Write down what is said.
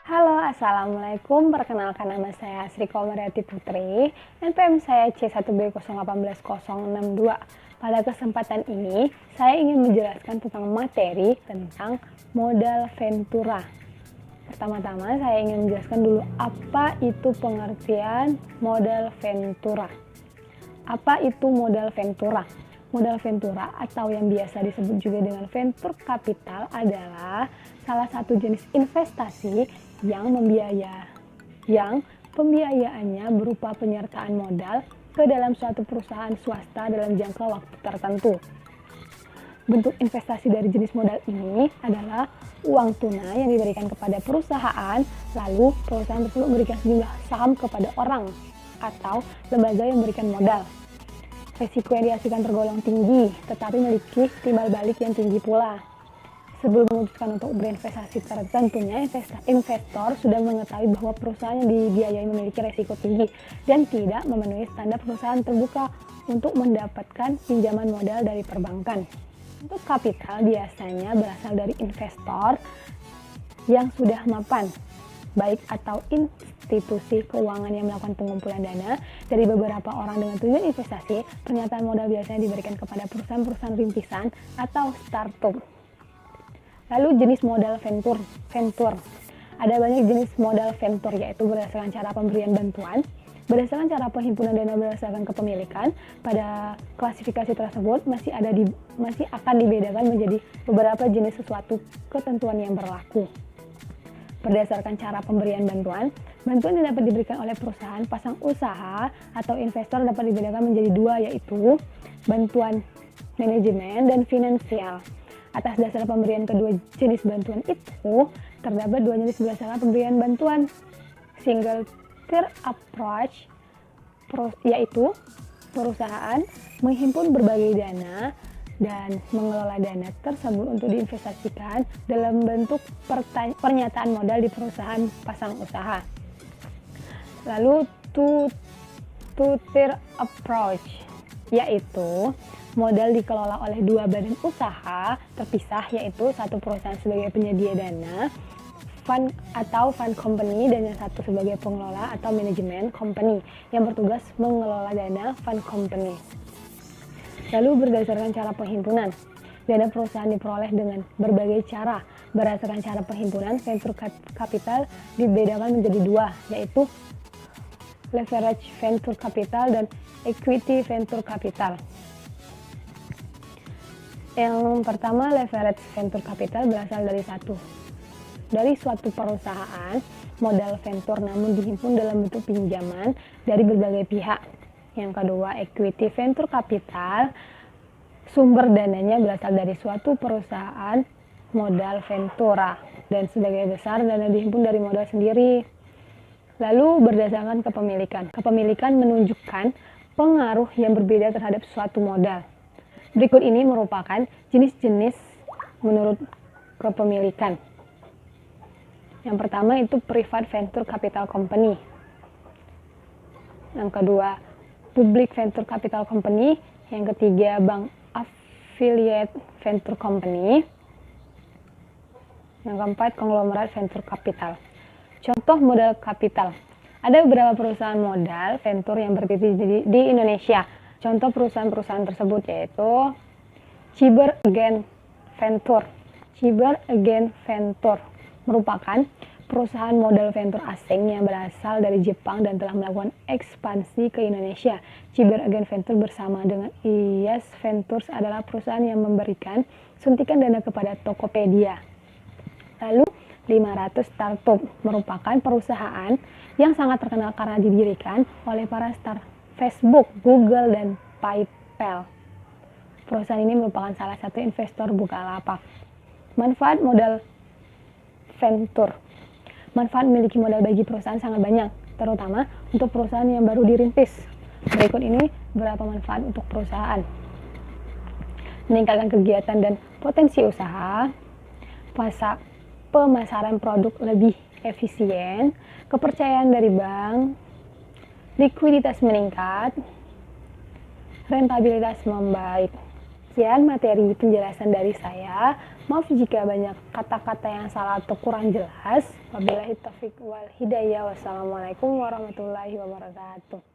Halo, Assalamualaikum. Perkenalkan nama saya Sri Komariyati Putri. NPM saya C1B081062. Pada kesempatan ini, saya ingin menjelaskan tentang materi tentang modal Ventura. Pertama-tama, saya ingin menjelaskan dulu apa itu pengertian modal Ventura. Apa itu modal Ventura? Modal Ventura atau yang biasa disebut juga dengan venture capital adalah salah satu jenis investasi yang pembiayaannya berupa penyertaan modal ke dalam suatu perusahaan swasta dalam jangka waktu tertentu. Bentuk investasi dari jenis modal ini adalah uang tunai yang diberikan kepada perusahaan, lalu perusahaan tersebut memberikan sejumlah saham kepada orang atau lembaga yang memberikan modal. Risiko yang dihasilkan tergolong tinggi, tetapi memiliki timbal balik yang tinggi pula. Sebelum memutuskan untuk berinvestasi, tentunya investor sudah mengetahui bahwa perusahaan yang dibiayai memiliki risiko tinggi dan tidak memenuhi standar perusahaan terbuka untuk mendapatkan pinjaman modal dari perbankan. Untuk kapital biasanya berasal dari investor yang sudah mapan, baik atau institusi keuangan yang melakukan pengumpulan dana dari beberapa orang dengan tujuan investasi. Pernyataan modal biasanya diberikan kepada perusahaan-perusahaan rintisan atau startup. Lalu jenis modal venture. Ada banyak jenis modal venture, yaitu berdasarkan cara pemberian bantuan, berdasarkan cara penghimpunan dana, berdasarkan kepemilikan. Pada klasifikasi tersebut masih akan dibedakan menjadi beberapa jenis sesuatu ketentuan yang berlaku. Berdasarkan cara pemberian bantuan yang dapat diberikan oleh perusahaan pasang usaha atau investor dapat dibedakan menjadi dua, yaitu bantuan manajemen dan finansial. Atas dasar pemberian kedua jenis bantuan itu, terdapat dua jenis berdasarkan pemberian bantuan. Single tier approach, yaitu perusahaan menghimpun berbagai dana dan mengelola dana tersebut untuk diinvestasikan dalam bentuk pernyataan modal di perusahaan pasang usaha. Lalu two-tier approach, yaitu modal dikelola oleh dua badan usaha terpisah, yaitu satu perusahaan sebagai penyedia dana, fund company, dan yang satu sebagai pengelola atau manajemen company yang bertugas mengelola dana fund company. Lalu berdasarkan cara penghimpunan, dana perusahaan diperoleh dengan berbagai cara. Berdasarkan cara penghimpunan, venture capital dibedakan menjadi dua, yaitu leverage venture capital dan equity venture capital. Yang pertama, leverage venture capital berasal dari suatu perusahaan modal venture namun dihimpun dalam bentuk pinjaman dari berbagai pihak. Yang kedua, equity venture capital, sumber dananya berasal dari suatu perusahaan modal ventura dan sebagai besar dana dihimpun dari modal sendiri. Lalu berdasarkan kepemilikan menunjukkan pengaruh yang berbeda terhadap suatu modal. Berikut ini merupakan jenis-jenis menurut kepemilikan. Yang pertama itu private venture capital company. Yang kedua, public venture capital company. Yang ketiga, bank affiliate venture company. Yang keempat, konglomerat venture capital. Contoh modal kapital. Ada beberapa perusahaan modal venture yang berdiri di Indonesia. Contoh perusahaan-perusahaan tersebut yaitu Cyber Agent Venture. Cyber Agent Venture merupakan perusahaan modal venture asing yang berasal dari Jepang dan telah melakukan ekspansi ke Indonesia. Cyber Agent Venture bersama dengan IAS Ventures adalah perusahaan yang memberikan suntikan dana kepada Tokopedia. Lalu 500 Startup merupakan perusahaan yang sangat terkenal karena didirikan oleh para Facebook, Google, dan PayPal. Perusahaan ini merupakan salah satu investor Bukalapak. Manfaat modal venture. Manfaat memiliki modal bagi perusahaan sangat banyak, terutama untuk perusahaan yang baru dirintis. Berikut ini beberapa manfaat untuk perusahaan. Meningkatkan kegiatan dan potensi usaha, pemasaran produk lebih efisien, kepercayaan dari bank, likuiditas meningkat, rentabilitas membaik. Sekian materi penjelasan dari saya. Maaf jika banyak kata-kata yang salah atau kurang jelas. Wabillahi taufiq wal hidayah. Wassalamualaikum warahmatullahi wabarakatuh.